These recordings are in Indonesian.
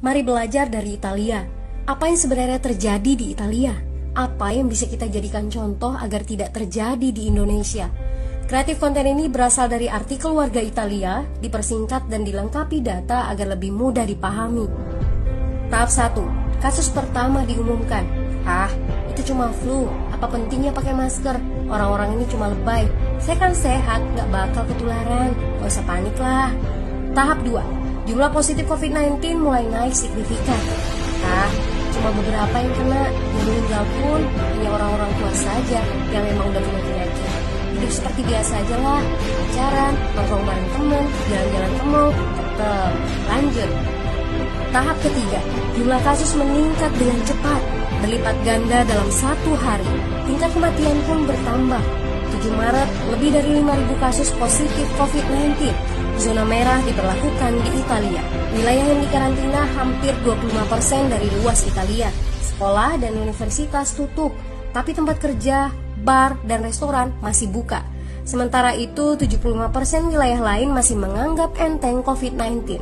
Mari belajar dari Italia. Apa yang sebenarnya terjadi di Italia? Apa yang bisa kita jadikan contoh agar tidak terjadi di Indonesia? Kreatif konten ini berasal dari artikel warga Italia, dipersingkat dan dilengkapi data agar lebih mudah dipahami. Tahap 1. Kasus pertama diumumkan. Itu cuma flu. Apa pentingnya pakai masker? Orang-orang ini cuma lebay. Saya kan sehat, gak bakal ketularan. Gak usah panik lah. Tahap 2. Jumlah positif COVID-19 mulai naik signifikan. Cuma beberapa yang kena. Yang meninggal pun hanya orang-orang tua saja yang memang udah punya penyakit. Hidup seperti biasa aja lah. Pacaran, nongkrong bareng temen, jalan-jalan ke mall, tetap lanjut. Tahap ketiga, jumlah kasus meningkat dengan cepat, berlipat ganda dalam 1 hari. Tingkat kematian pun bertambah. 7 Maret, lebih dari 5.000 kasus positif COVID-19. Zona merah diberlakukan di Italia. Wilayah yang dikarantina hampir 25% dari luas Italia. Sekolah dan universitas tutup, tapi tempat kerja, bar, dan restoran masih buka. Sementara itu, 75% wilayah lain masih menganggap enteng COVID-19.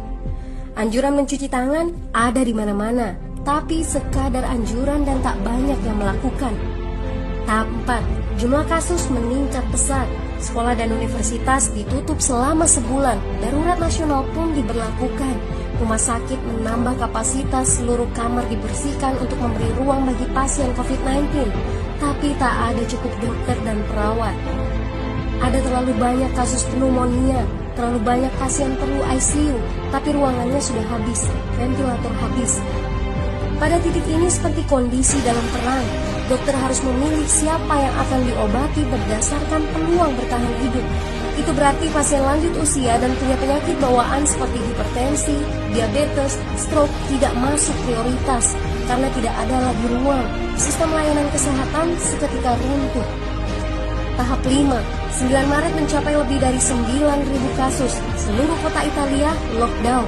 Anjuran mencuci tangan ada di mana-mana, tapi sekadar anjuran dan tak banyak yang melakukan. Tahap 4, jumlah kasus meningkat pesat. Sekolah dan universitas ditutup selama sebulan. Darurat nasional pun diberlakukan. Rumah sakit menambah kapasitas, seluruh kamar dibersihkan untuk memberi ruang bagi pasien COVID-19. Tapi tak ada cukup dokter dan perawat. Ada terlalu banyak kasus pneumonia, terlalu banyak pasien perlu ICU, tapi ruangannya sudah habis, ventilator habis. Pada titik ini seperti kondisi dalam perang. Dokter harus memilih siapa yang akan diobati berdasarkan peluang bertahan hidup. Itu berarti pasien lanjut usia dan punya penyakit bawaan seperti hipertensi, diabetes, stroke tidak masuk prioritas karena tidak ada lagi ruang. Sistem layanan kesehatan seketika runtuh. Tahap 5, 9 Maret mencapai lebih dari 9.000 kasus. Seluruh kota Italia lockdown.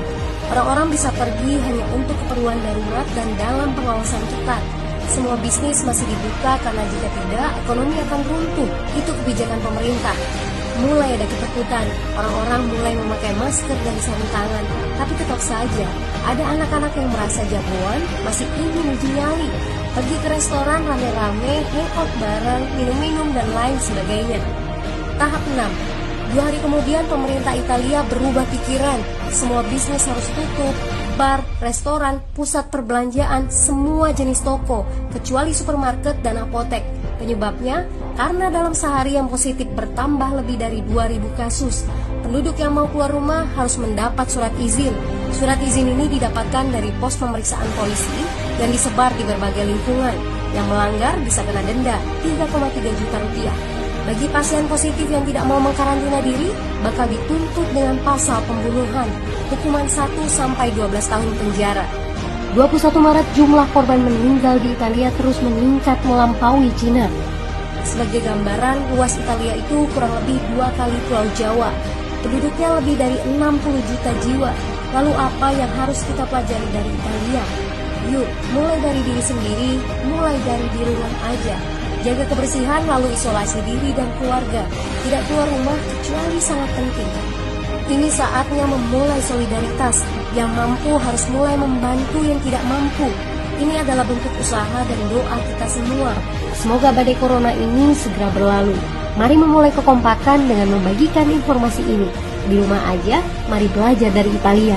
Orang-orang bisa pergi hanya untuk keperluan darurat dan dalam pengawasan ketat. Semua bisnis masih dibuka karena jika tidak, ekonomi akan runtuh. Itu kebijakan pemerintah. Mulai ada ketakutan, orang-orang mulai memakai masker dan sarung tangan. Tapi tetap saja, ada anak-anak yang merasa jagoan, masih ingin uji nyali. Pergi ke restoran rame-rame, hangout bareng, minum-minum dan lain sebagainya. Tahap 6. 2 hari kemudian pemerintah Italia berubah pikiran. Semua bisnis harus tutup. Bar, restoran, pusat perbelanjaan, semua jenis toko, kecuali supermarket dan apotek. Penyebabnya, karena dalam sehari yang positif bertambah lebih dari 2.000 kasus. Penduduk yang mau keluar rumah harus mendapat surat izin. Surat izin ini didapatkan dari pos pemeriksaan polisi yang disebar di berbagai lingkungan. Yang melanggar bisa kena denda 3,3 juta rupiah. Bagi pasien positif yang tidak mau mengkarantina diri, bakal dituntut dengan pasal pembunuhan, hukuman 1-12 tahun penjara. 21 Maret jumlah korban meninggal di Italia terus meningkat melampaui Cina. Sebagai gambaran, luas Italia itu kurang lebih 2 kali Pulau Jawa. Penduduknya lebih dari 60 juta jiwa. Lalu apa yang harus kita pelajari dari Italia? Yuk, mulai dari diri sendiri, mulai dari di rumah aja. Jaga kebersihan lalu isolasi diri dan keluarga. Tidak keluar rumah kecuali sangat penting. Ini saatnya memulai solidaritas. Yang mampu harus mulai membantu yang tidak mampu. Ini adalah bentuk usaha dan doa kita semua. Semoga badai corona ini segera berlalu. Mari memulai kekompakan dengan membagikan informasi ini. Di rumah aja, mari belajar dari Italia.